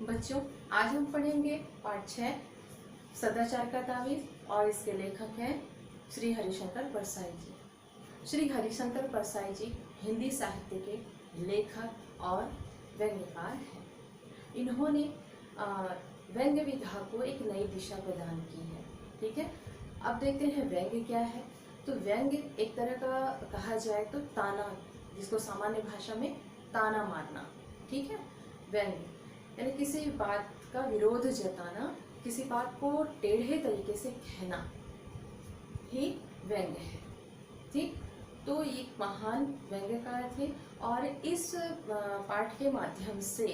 बच्चों, आज हम पढ़ेंगे पाठ 6 सदाचार का तावीज और इसके लेखक हैं श्री हरिशंकर परसाई जी। श्री हरिशंकर परसाई जी हिंदी साहित्य के लेखक और व्यंग्यकार हैं। इन्होंने व्यंग्य विधा को एक नई दिशा प्रदान की है। ठीक है, अब देखते हैं व्यंग्य क्या है। तो व्यंग्य एक तरह का कहा जाए तो ताना, जिसको सामान्य भाषा में ताना मारना। ठीक है, व्यंग्य यानी किसी बात का विरोध जताना, किसी बात को टेढ़े तरीके से कहना ही व्यंग्य है। ठीक, तो ये महान व्यंग्यकार थे और इस पाठ के माध्यम से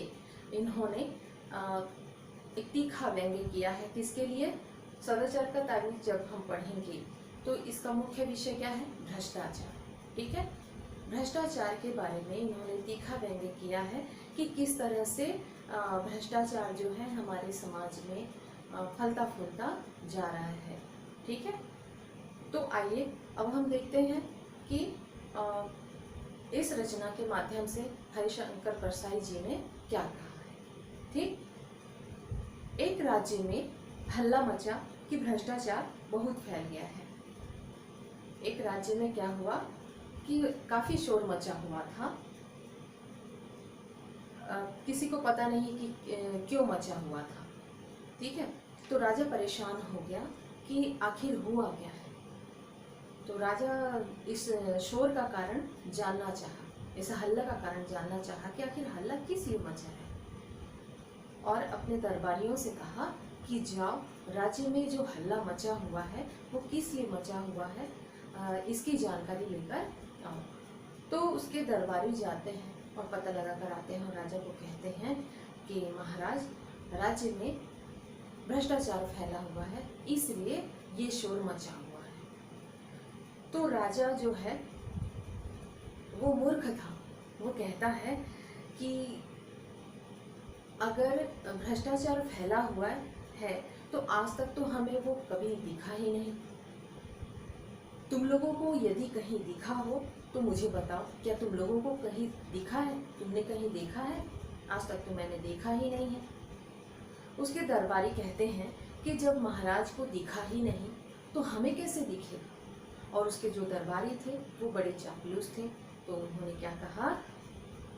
इन्होंने एक तीखा व्यंग्य किया है। किसके लिए? सदाचार का तावीज जब हम पढ़ेंगे तो इसका मुख्य विषय क्या है? भ्रष्टाचार। ठीक है, भ्रष्टाचार के बारे में इन्होंने तीखा व्यंग्य किया है कि किस तरह से भ्रष्टाचार जो है हमारे समाज में फलता फूलता जा रहा है। ठीक है, तो आइए अब हम देखते हैं कि इस रचना के माध्यम से हरिशंकर परसाई जी ने क्या कहा है। ठीक, एक राज्य में हल्ला मचा कि भ्रष्टाचार बहुत फैल गया है। एक राज्य में क्या हुआ कि काफी शोर मचा हुआ था। किसी को पता नहीं कि क्यों मचा हुआ था। ठीक है, तो राजा परेशान हो गया कि आखिर हुआ क्या है। तो राजा इस शोर का कारण जानना चाहा, इस हल्ला का कारण जानना चाहा कि आखिर हल्ला किस लिए मचा है, और अपने दरबारियों से कहा कि जाओ, राज्य में जो हल्ला मचा हुआ है वो किस लिए मचा हुआ है, इसकी जानकारी लेकर आओ। तो उसके दरबारी जाते हैं और पता लगा कर आते हैं और राजा को कहते हैं कि महाराज, राज्य में भ्रष्टाचार फैला हुआ है, इसलिए ये शोर मचा हुआ है। तो राजा जो है वो मूर्ख था। वो कहता है कि अगर भ्रष्टाचार फैला हुआ है तो आज तक तो हमें वो कभी दिखा ही नहीं। तुम लोगों को यदि कहीं दिखा हो तो मुझे बताओ, क्या तुम लोगों को कहीं दिखा है? तुमने कहीं देखा है? आज तक तो मैंने देखा ही नहीं है। उसके दरबारी कहते हैं कि जब महाराज को दिखा ही नहीं तो हमें कैसे दिखेगा। और उसके जो दरबारी थे वो बड़े चापलूस थे, तो उन्होंने क्या कहा,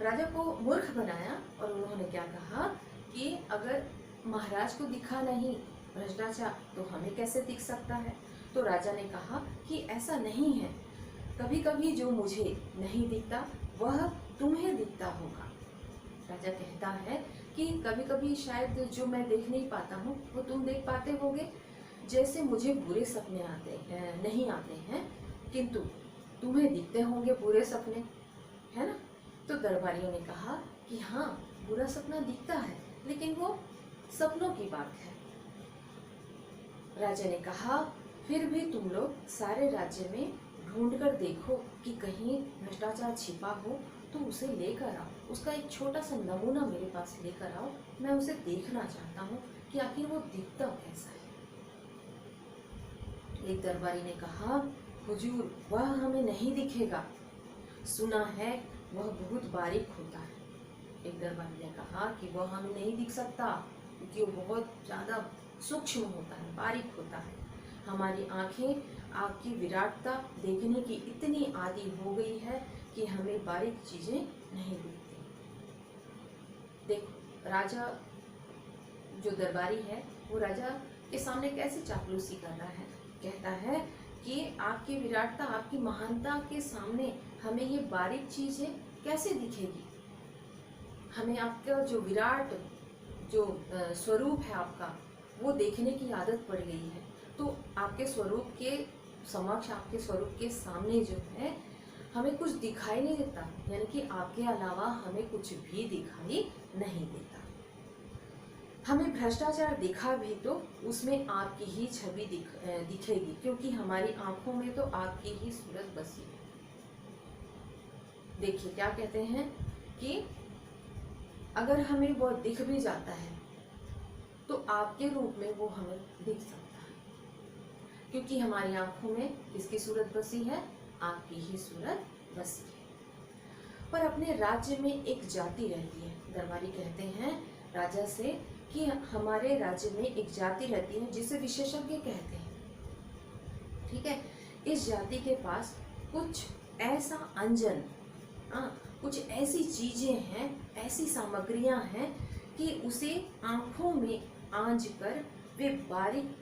राजा को मूर्ख बनाया और उन्होंने क्या कहा कि अगर महाराज को दिखा नहीं भ्रष्टाचार तो हमें कैसे दिख सकता है। तो राजा ने कहा कि ऐसा नहीं है, कभी कभी जो मुझे नहीं दिखता वह तुम्हें दिखता होगा। राजा कहता है कि कभी कभी शायद जो मैं देख नहीं पाता हूँ वो तुम देख पाते होगे। जैसे मुझे बुरे सपने नहीं आते हैं, किंतु तुम्हें दिखते होंगे बुरे सपने, है ना। तो दरबारियों ने कहा कि हाँ, बुरा सपना दिखता है, लेकिन वो सपनों की बात है। राजा ने कहा फिर भी तुम लोग सारे राज्य में ढूंढ कर देखो कि कहीं भ्रष्टाचार छिपा हो तो उसे लेकर आओ, उसका एक छोटा सा नमूना मेरे पास लेकर आओ, मैं उसे देखना चाहता हूँ कि आखिर वो दिखता कैसा है। एक दरबारी ने कहा, हुजूर, वह हमें नहीं दिखेगा, सुना है वह बहुत बारीक होता है। एक दरबारी ने कहा कि वह हमें नहीं दिख सकता क्योंकि वो बहुत ज़्यादा सूक्ष्म होता है, बारीक होता है। हमारी आंखें आपकी विराटता देखने की इतनी आदी हो गई है कि हमें बारीक चीजें नहीं दिखती। देखो, राजा जो दरबारी है वो राजा के सामने कैसे चापलूसी कर रहा है। कहता है कि आपकी विराटता, आपकी महानता के सामने हमें ये बारीक चीजें कैसे दिखेगी। हमें आपका जो विराट जो स्वरूप है आपका, वो देखने की आदत पड़ गई है। तो आपके स्वरूप के समक्ष, आपके स्वरूप के सामने जो है हमें कुछ दिखाई नहीं देता, यानी कि आपके अलावा हमें कुछ भी दिखाई नहीं देता। हमें भ्रष्टाचार दिखा भी तो उसमें आपकी ही छवि दिखेगी, क्योंकि हमारी आंखों में तो आपकी ही सूरत बसी है। देखिए क्या कहते हैं कि अगर हमें वो दिख भी जाता है तो आपके रूप में वो हमें दिख सकता है, क्योंकि हमारी आंखों में किसकी सूरत बसी है? आपकी ही सूरत बसी है। पर अपने राज्य में एक जाति रहती है। दरबारी कहते हैं राजा से कि हमारे राज्य में एक जाति रहती है जिसे विशेषज्ञ कहते हैं, ठीक है। इस जाति के पास कुछ ऐसा अंजन, कुछ ऐसी चीजें हैं, ऐसी सामग्रियां हैं कि उसे आंखों में आंज कर वे बारीक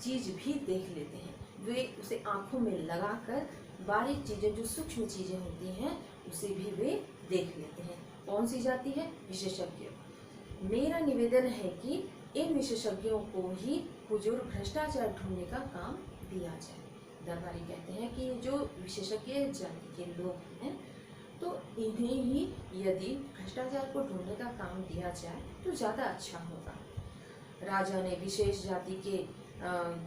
चीज भी देख लेते हैं। वे उसे आंखों में लगाकर बारीक चीजें, जो सूक्ष्म चीजें होती हैं, उसे भी वे देख लेते हैं। कौन सी जाति है? विशेषज्ञ। मेरा निवेदन है कि इन विशेषज्ञों को ही हुजूर भ्रष्टाचार ढूंढने का काम दिया जाए। दरबारी कहते हैं कि जो विशेषज्ञ जाति के लोग हैं, तो इन्हें ही यदि भ्रष्टाचार को ढूंढने का काम दिया जाए तो ज़्यादा अच्छा होगा। राजा ने विशेष जाति के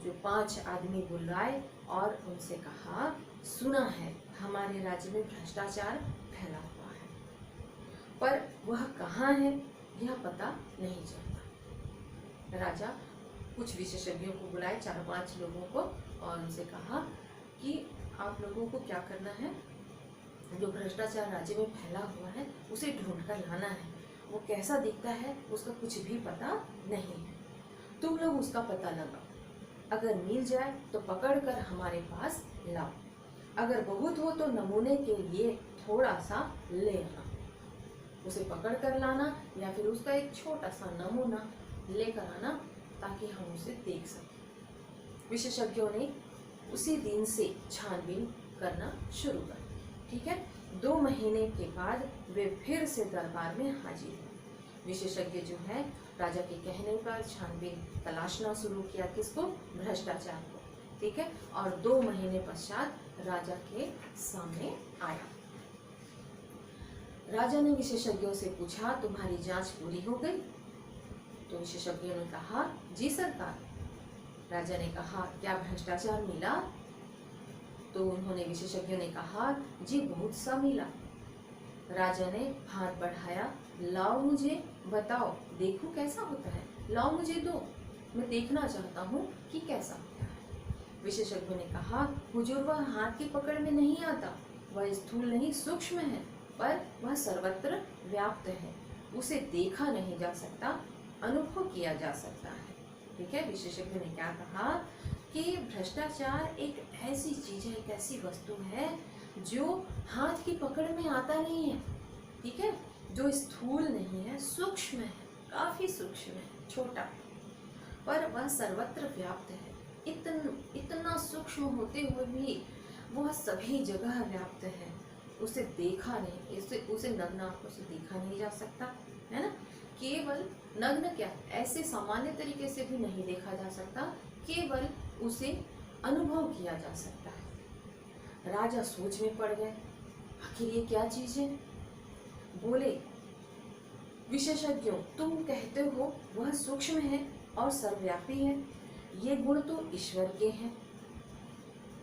जो 5 आदमी बुलाए और उनसे कहा, सुना है हमारे राज्य में भ्रष्टाचार फैला हुआ है, पर वह कहाँ है यह पता नहीं चलता। राजा कुछ विशेषज्ञों को बुलाए, 4-5 लोगों को, और उनसे कहा कि आप लोगों को क्या करना है, जो भ्रष्टाचार राज्य में फैला हुआ है उसे ढूंढ कर लाना है। वो कैसा दिखता है उसका कुछ भी पता नहीं है, तुम लोग उसका पता लगाओ। अगर मिल जाए तो पकड़ कर हमारे पास लाओ, अगर बहुत हो तो नमूने के लिए थोड़ा सा ले आना। उसे पकड़ कर लाना या फिर उसका एक छोटा सा नमूना लेकर आना ताकि हम उसे देख सकें। विशेषज्ञों ने उसी दिन से छानबीन करना शुरू कर दी, ठीक है। 2 महीने के बाद वे फिर से दरबार में हाजिर हुए। विशेषज्ञ जो है राजा के कहने पर छानबीन तलाशना शुरू किया, किसको? भ्रष्टाचार को, ठीक है। और 2 महीने पश्चात राजा के सामने आया। राजा ने विशेषज्ञों से पूछा, तुम्हारी जांच पूरी हो गई? तो विशेषज्ञों ने कहा, जी सरकार। राजा ने कहा, क्या भ्रष्टाचार मिला? तो उन्होंने, विशेषज्ञों ने कहा, जी बहुत सा मिला। राजा ने हाथ बढ़ाया, लाओ मुझे बताओ, देखो कैसा होता है, लाओ मुझे दो, मैं देखना चाहता हूँ कि कैसा होता है। विशेषज्ञों ने कहा, हुजूर वह हाथ की पकड़ में नहीं आता, वह स्थूल नहीं सूक्ष्म है, पर वह सर्वत्र व्याप्त है, उसे देखा नहीं जा सकता, अनुभव किया जा सकता है, ठीक है। विशेषज्ञ ने क्या कहा कि भ्रष्टाचार एक ऐसी चीज है, एक ऐसी वस्तु है जो हाथ की पकड़ में आता नहीं है, ठीक है, जो स्थूल नहीं है, सूक्ष्म है, काफी सूक्ष्म है, छोटा, पर वह सर्वत्र व्याप्त है। इतना सूक्ष्म होते हुए भी वह सभी जगह व्याप्त है, उसे देखा नहीं, उसे नग्न आंखों से देखा नहीं जा सकता, है ना। केवल नग्न क्या, ऐसे सामान्य तरीके से भी नहीं देखा जा सकता, केवल उसे अनुभव किया जा सकता है। राजा सोच में पड़ गए, आखिर ये क्या चीज है। बोले, विशेषज्ञों तुम कहते हो वह सूक्ष्म है और सर्वव्यापी है, ये गुण तो ईश्वर के हैं।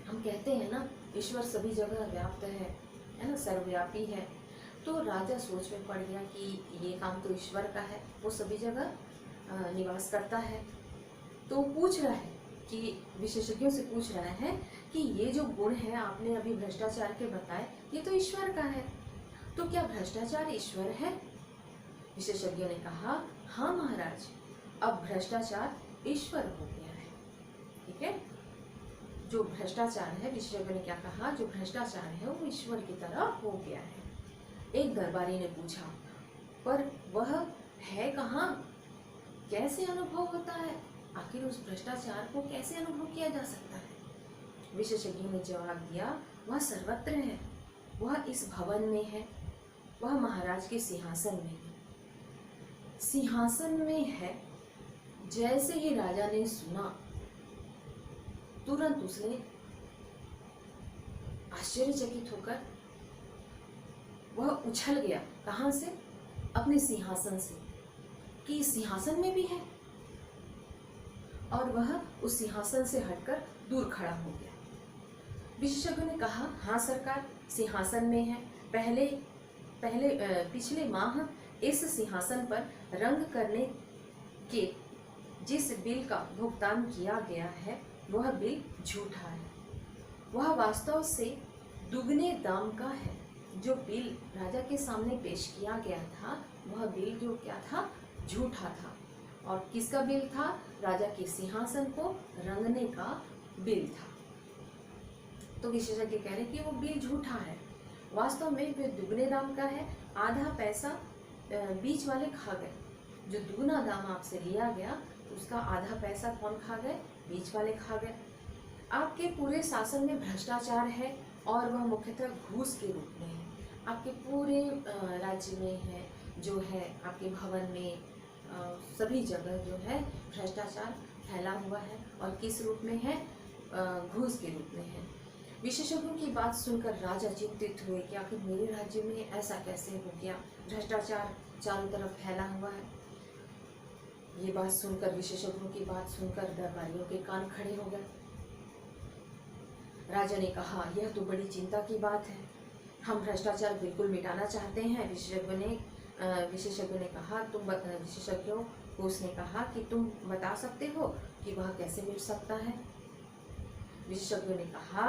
हम कहते हैं ना, ईश्वर सभी जगह व्याप्त है ना, सर्वव्यापी है। तो राजा सोच में पड़ गया कि ये काम तो ईश्वर का है, वो सभी जगह निवास करता है। तो पूछ रहा है कि विशेषज्ञों से पूछ रहा है कि ये जो गुण है आपने अभी भ्रष्टाचार के बताए, ये तो ईश्वर का है, तो क्या भ्रष्टाचार ईश्वर है? विशेषज्ञों ने कहा, हाँ महाराज, अब भ्रष्टाचार ईश्वर हो गया है, ठीक है। जो भ्रष्टाचार है, विशेषज्ञ ने क्या कहा, जो भ्रष्टाचार है वो ईश्वर की तरह हो गया है। एक दरबारी ने पूछा, पर वह है कहाँ, कैसे अनुभव होता है, आखिर उस भ्रष्टाचार को कैसे अनुभव किया जा सकता है? विशेषज्ञों ने जवाब दिया, वह सर्वत्र है, वह इस भवन में है, वह महाराज के सिंहासन में है। सिंहासन में है। जैसे ही राजा ने सुना, तुरंत उसने आश्चर्यचकित होकर वह उछल गया। कहाँ से? अपने सिंहासन से, कि सिंहासन में भी है, और वह उस सिंहासन से हटकर दूर खड़ा हो गया। विशेषज्ञ ने कहा, हाँ सरकार, सिंहासन में है। पिछले माह इस सिंहासन पर रंग करने के जिस बिल का भुगतान किया गया है वह बिल झूठा है, वह वास्तव से दुगने दाम का है। जो बिल राजा के सामने पेश किया गया था, वह बिल जो क्या था, झूठा था। और किसका बिल था? राजा के सिंहासन को रंगने का बिल था। तो विशेषज्ञ कह रहे हैं कि वो बिल झूठा है, वास्तव में वे दुगने दाम का है। आधा पैसा बीच वाले खा गए। जो दुगना दाम आपसे लिया गया उसका आधा पैसा कौन खा गए? बीच वाले खा गए। आपके पूरे शासन में भ्रष्टाचार है और वह मुख्यतः घूस के रूप में है। आपके पूरे राज्य में है, जो है आपके भवन में सभी जगह जो है भ्रष्टाचार फैला हुआ है। और किस रूप में है? घूस के रूप में है। विशेषज्ञों की बात सुनकर राजा चिंतित हुए कि आखिर मेरे राज्य में ऐसा कैसे हो गया, भ्रष्टाचार चारों तरफ फैला हुआ है। ये बात सुनकर, विशेषज्ञों की बात सुनकर दरबारियों के कान खड़े हो गए। राजा ने कहा, यह तो बड़ी चिंता की बात है, हम भ्रष्टाचार बिल्कुल मिटाना चाहते हैं। विशेषज्ञों ने कहा, विशेषज्ञों को उसने कहा कि तुम बता सकते हो कि वह कैसे मिट सकता है? विशेषज्ञों ने कहा,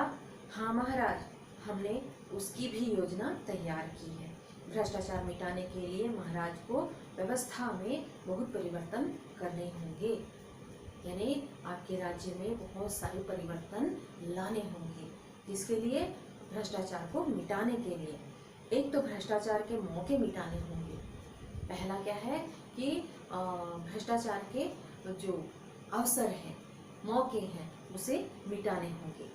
हाँ महाराज, हमने उसकी भी योजना तैयार की है। भ्रष्टाचार मिटाने के लिए महाराज को व्यवस्था में बहुत परिवर्तन करने होंगे, यानी आपके राज्य में बहुत सारे परिवर्तन लाने होंगे। किसके लिए? भ्रष्टाचार को मिटाने के लिए। एक तो भ्रष्टाचार के मौके मिटाने होंगे। पहला क्या है कि भ्रष्टाचार के जो अवसर हैं, मौके हैं, उसे मिटाने होंगे।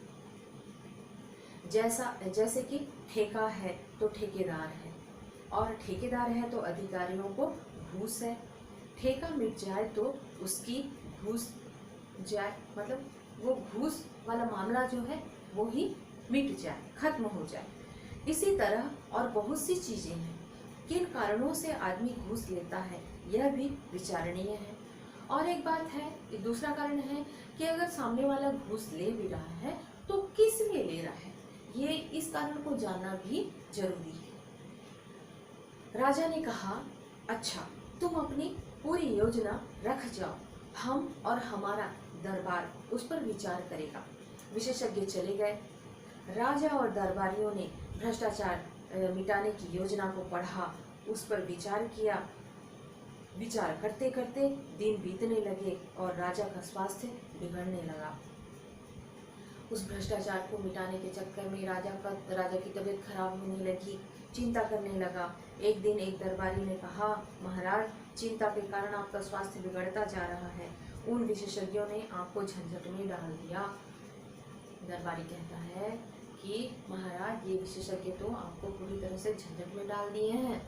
जैसे कि ठेका है तो ठेकेदार है, और ठेकेदार है तो अधिकारियों को घूस है। ठेका मिट जाए तो उसकी घूस जाए, मतलब वो घूस वाला मामला जो है वो ही मिट जाए, खत्म हो जाए। इसी तरह और बहुत सी चीजें हैं। किन कारणों से आदमी घूस लेता है यह भी विचारणीय है। और एक बात है, दूसरा कारण है कि अगर सामने वाला घूस ले भी रहा है तो किस लिए ले रहा है, ये इस कारण को जानना भी जरूरी है। राजा ने कहा, अच्छा तुम अपनी पूरी योजना रख जाओ, हम और हमारा दरबार उस पर विचार करेगा। विशेषज्ञ चले गए। राजा और दरबारियों ने भ्रष्टाचार मिटाने की योजना को पढ़ा, उस पर विचार किया। विचार करते करते दिन बीतने लगे और राजा का स्वास्थ्य बिगड़ने लगा। उस भ्रष्टाचार को मिटाने के चक्कर में राजा की तबीयत खराब होने लगी, चिंता करने लगा। एक दिन एक दरबारी ने कहा, महाराज, चिंता के कारण आपका स्वास्थ्य बिगड़ता जा रहा है, उन विशेषज्ञों ने आपको झंझट में डाल दिया। दरबारी कहता है कि महाराज, ये विशेषज्ञ तो आपको पूरी तरह से झंझट में डाल दिए हैं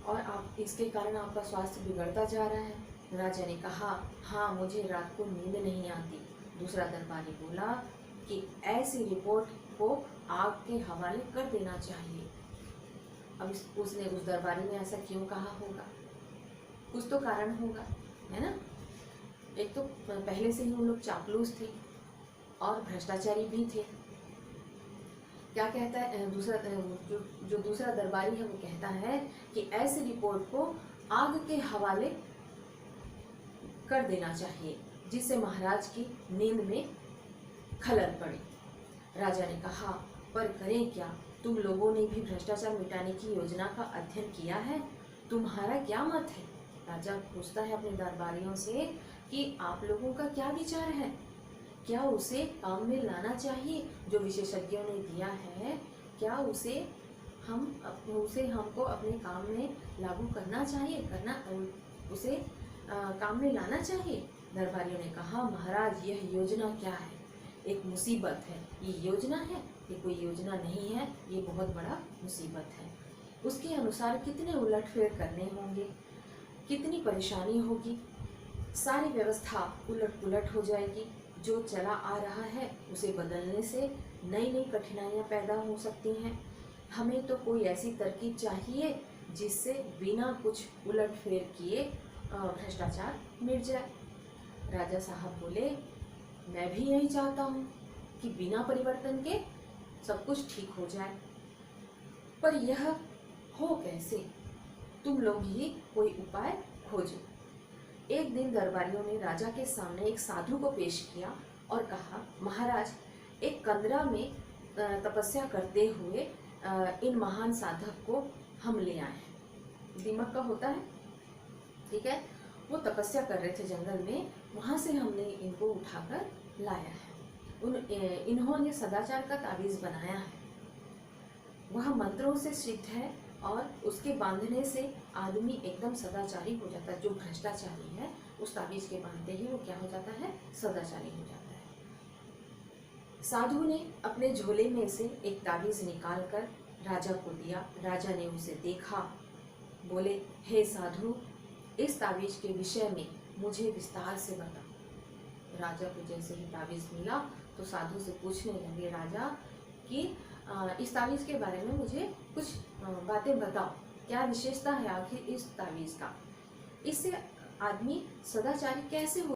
और आप इसके कारण आपका स्वास्थ्य बिगड़ता जा रहा है। राजा ने कहा, हाँ, मुझे रात को नींद नहीं आती। दूसरा दरबारी बोला कि ऐसी रिपोर्ट को आग के हवाले कर देना चाहिए। अब उसने उस दरबारी ने ऐसा क्यों कहा होगा? कुछ तो कारण होगा, है ना। एक तो पहले से ही उन लोग चापलूस थे और भ्रष्टाचारी भी थे। क्या कहता है जो दूसरा दरबारी है, वो कहता है कि ऐसी रिपोर्ट को आग के हवाले कर देना चाहिए जिससे महाराज की नींद में खलल पड़े। राजा ने कहा, पर करें क्या, तुम लोगों ने भी भ्रष्टाचार मिटाने की योजना का अध्ययन किया है, तुम्हारा क्या मत है? राजा पूछता है अपने दरबारियों से कि आप लोगों का क्या विचार है, क्या उसे काम में लाना चाहिए जो विशेषज्ञों ने दिया है, क्या उसे हमको अपने काम में लागू करना चाहिए, उसे काम में लाना चाहिए? दरबारियों ने कहा, महाराज, यह योजना क्या है? एक मुसीबत है। ये योजना है? ये कोई योजना नहीं है, ये बहुत बड़ा मुसीबत है। उसके अनुसार कितने उलटफेर करने होंगे, कितनी परेशानी होगी, सारी व्यवस्था उलट पुलट हो जाएगी। जो चला आ रहा है उसे बदलने से नई नई कठिनाइयाँ पैदा हो सकती हैं। हमें तो कोई ऐसी तरकीब चाहिए जिससे बिना कुछ उलटफेर किए भ्रष्टाचार मिट जाए। राजा साहब बोले, मैं भी यही चाहता हूँ कि बिना परिवर्तन के सब कुछ ठीक हो जाए, पर यह हो कैसे? तुम लोग ही कोई उपाय खोजो। एक दिन दरबारियों ने राजा के सामने एक साधु को पेश किया और कहा, महाराज, एक कंदरा में तपस्या करते हुए इन महान साधक को हम ले आए हैं। दीमक का होता है, ठीक है, वो तपस्या कर रहे थे जंगल में, वहाँ से हमने इनको उठाकर लाया है। इन्होंने सदाचार का ताबीज़ बनाया है। वह मंत्रों से सिद्ध है और उसके बांधने से आदमी एकदम सदाचारी हो जाता है। जो भ्रष्टाचारी है उस ताबीज़ के बांधते ही वो क्या हो जाता है, सदाचारी हो जाता है। साधु ने अपने झोले में से एक ताबीज़ निकाल कर राजा को दिया। राजा ने उसे देखा, बोले, हे साधु, इस ताबीज़ के विषय में मुझे विस्तार से बता। राजा को जैसे ही ताबीज़ मिला तो साधु से पूछने लगे राजा कि इस ताबीज़ के बारे में मुझे कुछ बातें बताओ, क्या विशेषता है आखिर इस ताबीज़ का, इससे आदमी सदाचारी कैसे हो